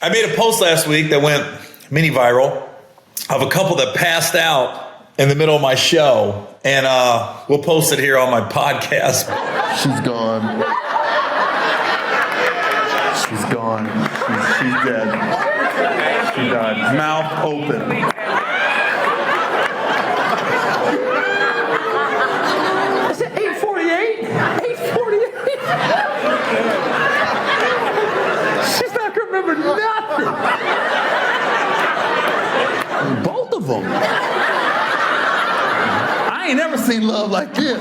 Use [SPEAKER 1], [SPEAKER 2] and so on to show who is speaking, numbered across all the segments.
[SPEAKER 1] I made a post last week that went mini viral of a couple that passed out in the middle of my show, and we'll post it here on my podcast.
[SPEAKER 2] She's gone. She's gone. She's dead. She died. Mouth open.
[SPEAKER 3] Is it 8:48? 8:48? She's not going to remember nothing.
[SPEAKER 2] Both of them. I ain't never seen love like this.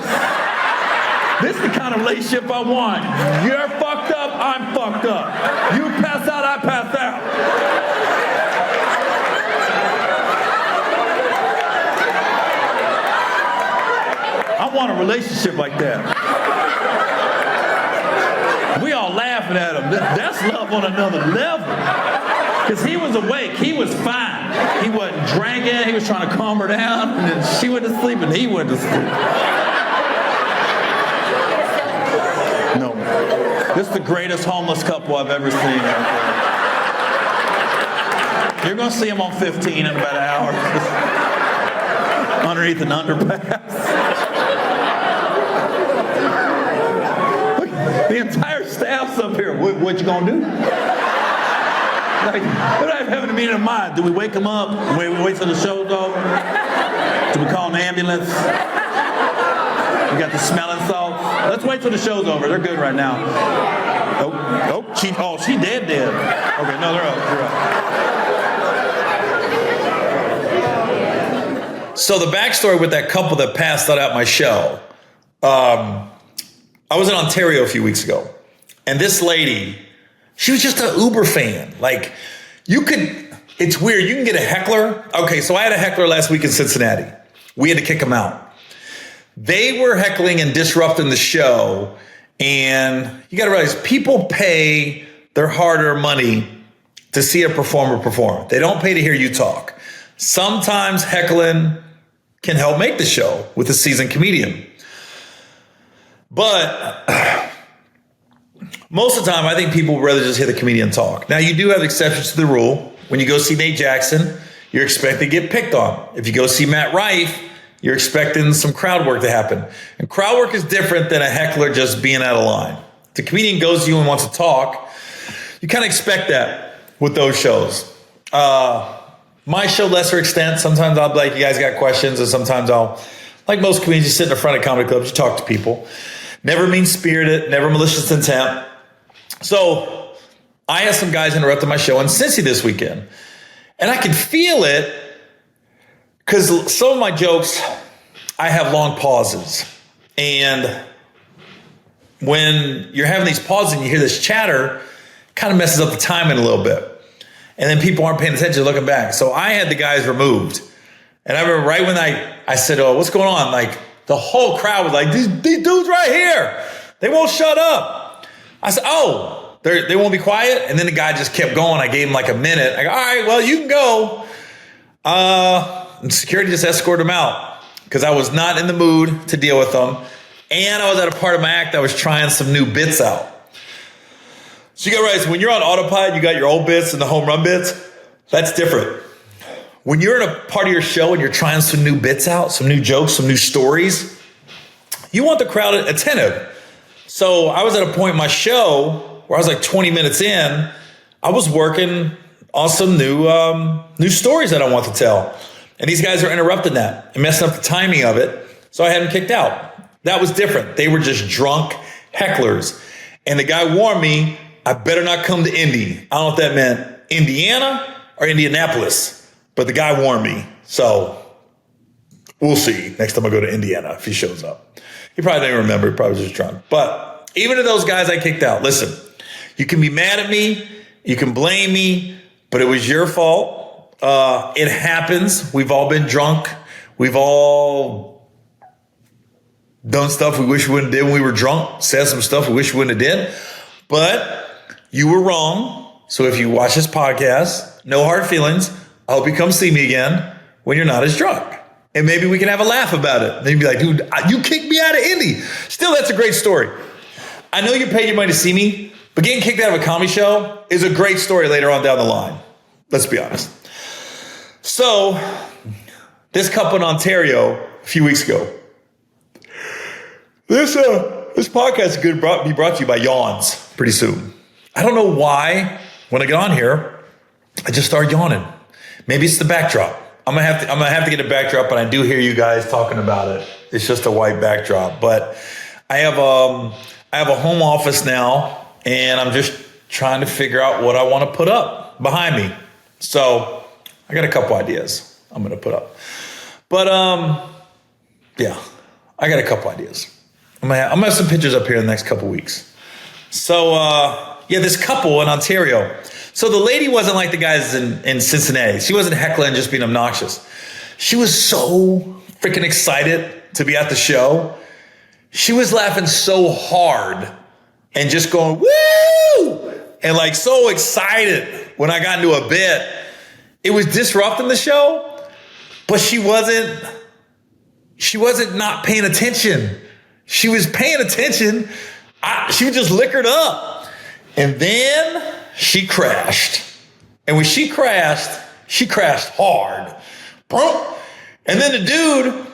[SPEAKER 2] This is the kind of relationship I want. You're fucked up, I'm fucked up. You pass out, I pass out. I want a relationship like that. We all laughing at him. That's love on another level. Because he was awake. He was fine. He wasn't drinking. He was trying to calm her down. And then she went to sleep and he went to sleep. No. This is the greatest homeless couple I've ever seen. You're going to see them on 15 in about an hour. Underneath an underpass. Look, the entire staff's up here. What you going to do? Like, what do I have a meeting in mind? Do we wake them up? We wait till the show's over? Do we call an ambulance? We got the smelling salts. Let's wait till the show's over. They're good right now. She dead. Okay, no, they're up.
[SPEAKER 1] So the backstory with that couple that passed out at my show, I was in Ontario a few weeks ago, and this lady, she was just an Uber fan. Like, it's weird. You can get a heckler. Okay, so I had a heckler last week in Cincinnati. We had to kick them out. They were heckling and disrupting the show. And you got to realize people pay their hard-earned money to see a performer perform. They don't pay to hear you talk. Sometimes heckling can help make the show with a seasoned comedian. But most of the time, I think people would rather just hear the comedian talk. Now, you do have exceptions to the rule. When you go see Nate Jackson, you're expected to get picked on. If you go see Matt Rife, you're expecting some crowd work to happen. And crowd work is different than a heckler just being out of line. If the comedian goes to you and wants to talk, you kind of expect that with those shows. My show, lesser extent, sometimes I'll be like, you guys got questions? And sometimes I'll, like most comedians, you sit in the front of comedy clubs, you talk to people. Never mean-spirited, never malicious intent. So I had some guys interrupting my show in Cincy this weekend. And I could feel it because some of my jokes, I have long pauses. And when you're having these pauses and you hear this chatter, it kind of messes up the timing a little bit. And then people aren't paying attention, looking back. So I had the guys removed. And I remember right when I said, oh, what's going on? Like, the whole crowd was like, these dudes right here, they won't shut up. I said, oh, they won't be quiet? And then the guy just kept going. I gave him like a minute. I go, all right, well, you can go. And security just escorted him out because I was not in the mood to deal with them. And I was at a part of my act that was trying some new bits out. So you got to realize, when you're on autopilot, you got your old bits and the home run bits. That's different. When you're in a part of your show and you're trying some new bits out, some new jokes, some new stories, you want the crowd attentive. So I was at a point in my show where I was like 20 minutes in, I was working on some new stories that I want to tell. And these guys are interrupting that and messing up the timing of it. So I had them kicked out. That was different. They were just drunk hecklers. And the guy warned me, I better not come to Indy. I don't know if that meant Indiana or Indianapolis. But the guy warned me, so we'll see next time I go to Indiana if he shows up. He probably didn't remember. He probably was just drunk. But even to those guys I kicked out, listen, you can be mad at me. You can blame me, but it was your fault. It happens. We've all been drunk. We've all done stuff we wish we wouldn't have did when we were drunk. Said some stuff we wish we wouldn't have did. But you were wrong. So if you watch this podcast, no hard feelings. I hope you come see me again when you're not as drunk. And maybe we can have a laugh about it. Then you'd be like, dude, you kicked me out of Indy. Still, that's a great story. I know you paid your money to see me. But getting kicked out of a comedy show is a great story later on down the line. Let's be honest. So, this couple in Ontario a few weeks ago. This podcast is going to be brought to you by Yawns pretty soon. I don't know why when I get on here, I just start yawning. Maybe it's the backdrop. I'm gonna have to get a backdrop, and I do hear you guys talking about it. It's just a white backdrop, but I have a home office now, and I'm just trying to figure out what I want to put up behind me. So I got a couple ideas I'm gonna put up, but yeah, I got a couple ideas. I'm gonna have some pictures up here in the next couple weeks. So yeah, this couple in Ontario. So the lady wasn't like the guys in Cincinnati. She wasn't heckling, just being obnoxious. She was so freaking excited to be at the show. She was laughing so hard and just going, woo! And like so excited when I got into a bit. It was disrupting the show, but she wasn't not paying attention. She was paying attention. She was just liquored up. And then she crashed. And when she crashed hard. And then the dude,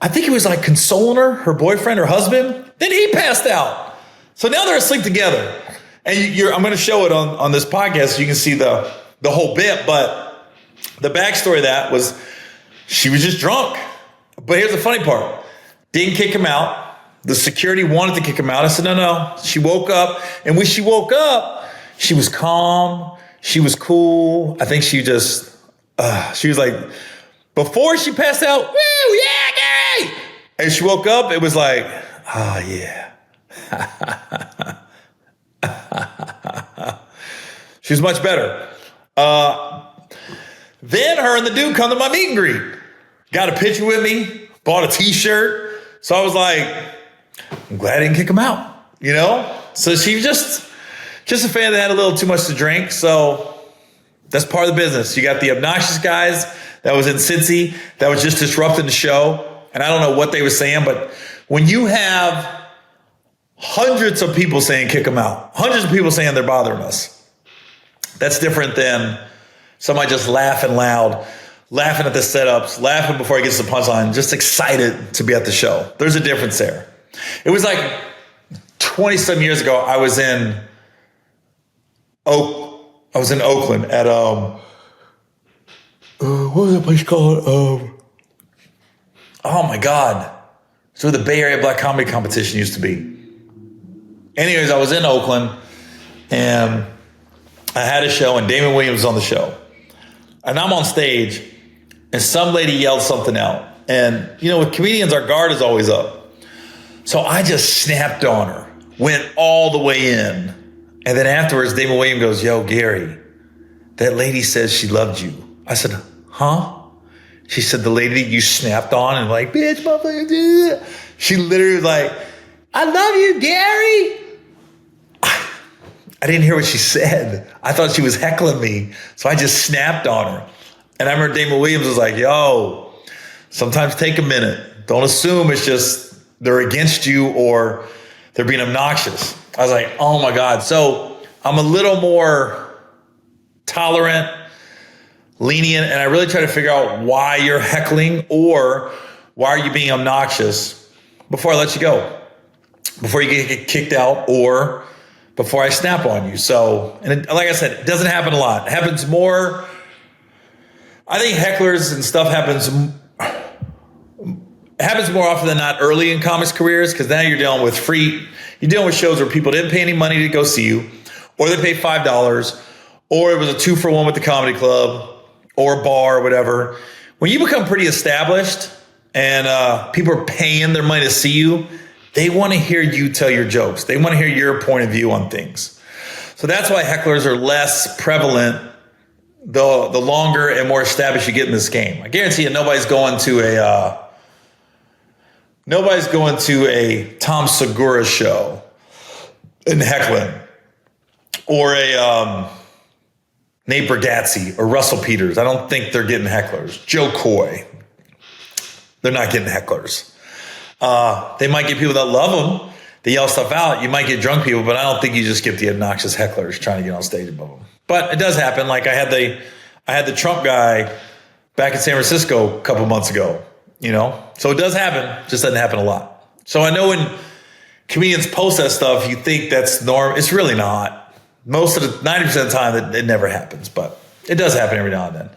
[SPEAKER 1] I think he was like consoling her boyfriend, her husband. Then he passed out. So now they're asleep together. And I'm going to show it on this podcast so you can see the whole bit. But the backstory of that was she was just drunk. But here's the funny part. Didn't kick him out. The security wanted to kick him out. I said, no. She woke up. And when she woke up, she was calm. She was cool. I think she was like, before she passed out, woo, yeah, Gary. And she woke up, it was like, oh, yeah. She was much better. Then her and the dude come to my meet and greet. Got a picture with me, bought a t-shirt. So I was like, I'm glad I didn't kick him out, you know? So she was just a fan that had a little too much to drink. So that's part of the business. You got the obnoxious guys that was in Cincy that was just disrupting the show. And I don't know what they were saying, but when you have hundreds of people saying kick them out, hundreds of people saying they're bothering us, that's different than somebody just laughing loud, laughing at the setups, laughing before he gets the punchline, just excited to be at the show. There's a difference there. It was like 20-some years ago, I was in Oakland at what was that place called? Oh my God. It's where the Bay Area Black Comedy Competition used to be. Anyways, I was in Oakland and I had a show and Damon Williams was on the show. And I'm on stage and some lady yelled something out. And you know, with comedians, our guard is always up. So I just snapped on her, went all the way in. And then afterwards, Damon Williams goes, yo, Gary, that lady says she loved you. I said, huh? She said, the lady you snapped on and like, bitch, motherfucker. She literally was like, I love you, Gary. I didn't hear what she said. I thought she was heckling me. So I just snapped on her. And I remember Damon Williams was like, yo, sometimes take a minute. Don't assume it's just they're against you or they're being obnoxious. I was like, oh my God. So I'm a little more tolerant, lenient, and I really try to figure out why you're heckling or why are you being obnoxious before I let you go, before you get kicked out or before I snap on you. So, and like I said, it doesn't happen a lot. It happens more. I think hecklers and stuff happens more often than not early in comics careers because now you're dealing with shows where people didn't pay any money to go see you, or they paid $5, or it was a 2-for-1 with the comedy club or a bar or whatever. When you become pretty established and people are paying their money to see you, they want to hear you tell your jokes. They want to hear your point of view on things. So that's why hecklers are less prevalent the longer and more established you get in this game. I guarantee you nobody's going to a Tom Segura show and heckling, or a Nate Bargatze or Russell Peters. I don't think they're getting hecklers. Joe Coy, they're not getting hecklers. They might get people that love them. they yell stuff out, you might get drunk people, but I don't think you just get the obnoxious hecklers trying to get on stage above them. But it does happen. Like I had the Trump guy back in San Francisco a couple months ago, So it does happen, just doesn't happen a lot. So I know when comedians post that stuff, you think that's normal. It's really not. Most of the 90% of the time, it never happens, but it does happen every now and then.